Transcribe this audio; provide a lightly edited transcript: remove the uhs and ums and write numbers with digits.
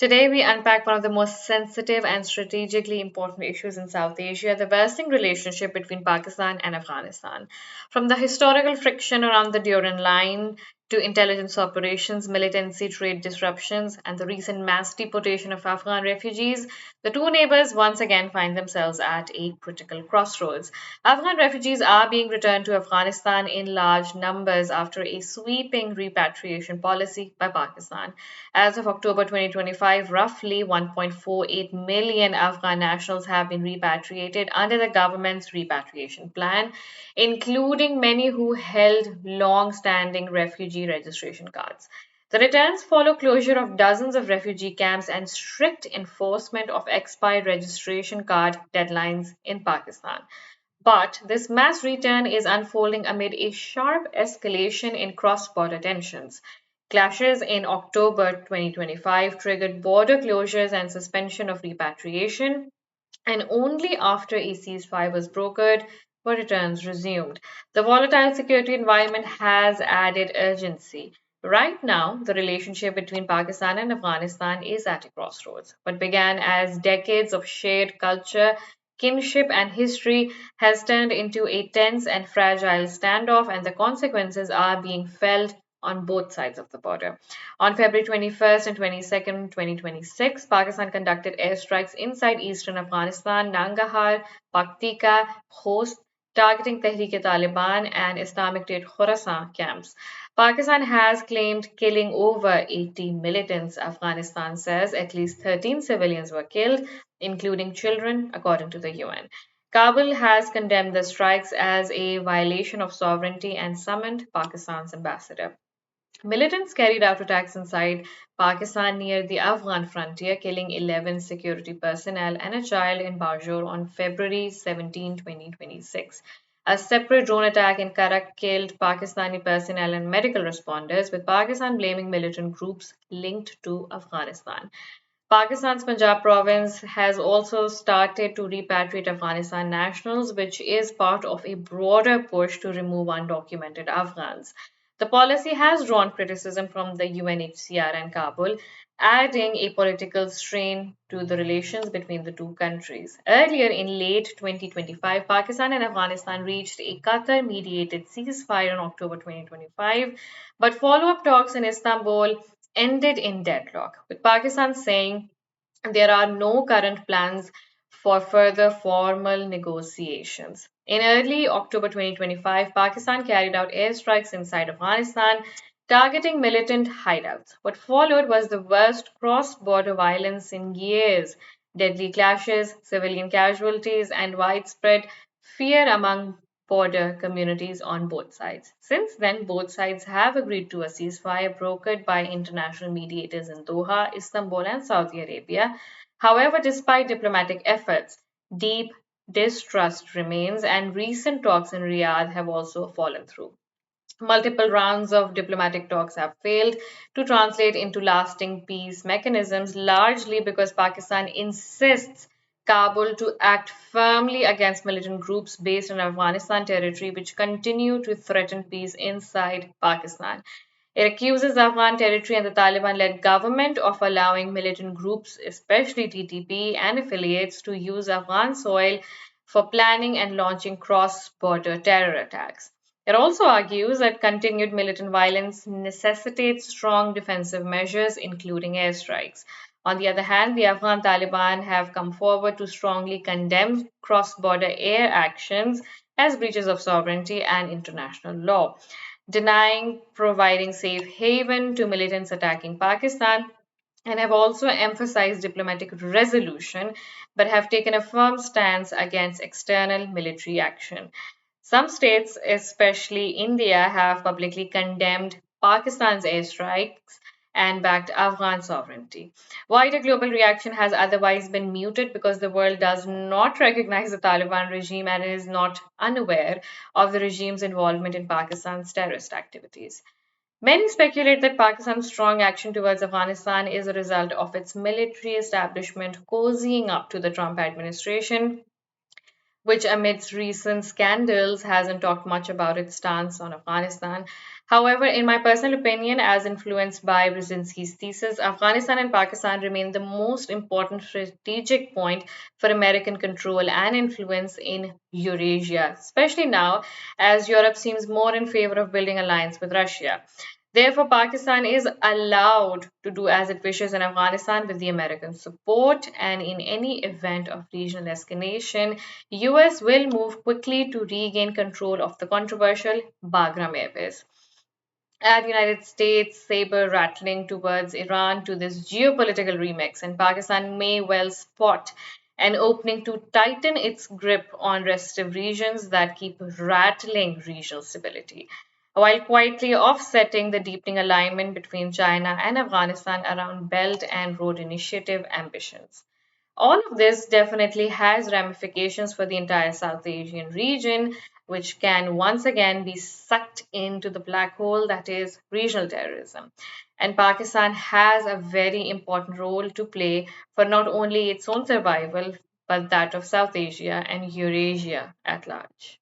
Today, we unpack one of the most sensitive and strategically important issues in South Asia, the worsening relationship between Pakistan and Afghanistan. From the historical friction around the Durand Line to intelligence operations, militancy, trade disruptions, and the recent mass deportation of Afghan refugees, the two neighbors once again find themselves at a critical crossroads. Afghan refugees are being returned to Afghanistan in large numbers after a sweeping repatriation policy by Pakistan. As of October 2025, roughly 1.48 million Afghan nationals have been repatriated under the government's repatriation plan, including many who held long standing refugee registration cards. The returns follow closure of dozens of refugee camps and strict enforcement of expired registration card deadlines in Pakistan. But this mass return is unfolding amid a sharp escalation in cross border tensions. Clashes in October 2025 triggered border closures and suspension of repatriation, and only after a ceasefire was brokered were returns resumed. The volatile security environment has added urgency. Right now, the relationship between Pakistan and Afghanistan is at a crossroads. What began as decades of shared culture, kinship, and history has turned into a tense and fragile standoff, and the consequences are being felt on both sides of the border. On February 21st and 22nd, 2026, Pakistan conducted airstrikes inside eastern Afghanistan, Nangarhar, Paktika, Khost, targeting Tehrik-e-Taliban and Islamic State Khorasan camps. Pakistan has claimed killing over 80 militants. Afghanistan says at least 13 civilians were killed, including children, according to the UN. Kabul has condemned the strikes as a violation of sovereignty and summoned Pakistan's ambassador. Militants carried out attacks inside Pakistan near the Afghan frontier, killing 11 security personnel and a child in Bajor on February 17, 2026. A separate drone attack in Karak killed Pakistani personnel and medical responders, with Pakistan blaming militant groups linked to Afghanistan. Pakistan's Punjab province has also started to repatriate Afghanistan nationals, which is part of a broader push to remove undocumented Afghans. The policy has drawn criticism from the UNHCR and Kabul, adding a political strain to the relations between the two countries. Earlier in late 2025, Pakistan and Afghanistan reached a Qatar mediated ceasefire in October 2025, but follow up talks in Istanbul ended in deadlock, with Pakistan saying there are no current plans for further formal negotiations. In early October 2025, Pakistan carried out airstrikes inside Afghanistan, targeting militant hideouts. What followed was the worst cross border violence in years, deadly clashes, civilian casualties, and widespread fear among border communities on both sides. Since then, both sides have agreed to a ceasefire brokered by international mediators in Doha, Istanbul, and Saudi Arabia. However, despite diplomatic efforts, deep distrust remains, and recent talks in Riyadh have also fallen through. Multiple rounds of diplomatic talks have failed to translate into lasting peace mechanisms, largely because Pakistan insists Kabul to act firmly against militant groups based in Afghanistan territory, which continue to threaten peace inside Pakistan. It accuses Afghan territory and the Taliban led government of allowing militant groups, especially TTP and affiliates, to use Afghan soil for planning and launching cross border terror attacks. It also argues that continued militant violence necessitates strong defensive measures, including airstrikes. On the other hand, the Afghan Taliban have come forward to strongly condemn cross border air actions as breaches of sovereignty and international law, denying providing safe haven to militants attacking Pakistan, and have also emphasized diplomatic resolution but have taken a firm stance against external military action. Some states, especially India, have publicly condemned Pakistan's airstrikes and backed Afghan sovereignty. Wider global reaction has otherwise been muted because the world does not recognize the Taliban regime and is not unaware of the regime's involvement in Pakistan's terrorist activities. Many speculate that Pakistan's strong action towards Afghanistan is a result of its military establishment cozying up to the Trump administration, which amidst recent scandals hasn't talked much about its stance on Afghanistan. However, in my personal opinion, as influenced by Brzezinski's thesis, Afghanistan and Pakistan remain the most important strategic point for American control and influence in Eurasia, especially now as Europe seems more in favor of building alliance with Russia. Therefore, Pakistan is allowed to do as it wishes in Afghanistan with the American support, and in any event of regional escalation, US will move quickly to regain control of the controversial Bagram airbase. Add United States saber rattling towards Iran to this geopolitical remix, and Pakistan may well spot an opening to tighten its grip on restive regions that keep rattling regional stability, while quietly offsetting the deepening alignment between China and Afghanistan around Belt and Road Initiative ambitions. All of this definitely has ramifications for the entire South Asian region, which can once again be sucked into the black hole that is regional terrorism. And Pakistan has a very important role to play for not only its own survival, but that of South Asia and Eurasia at large.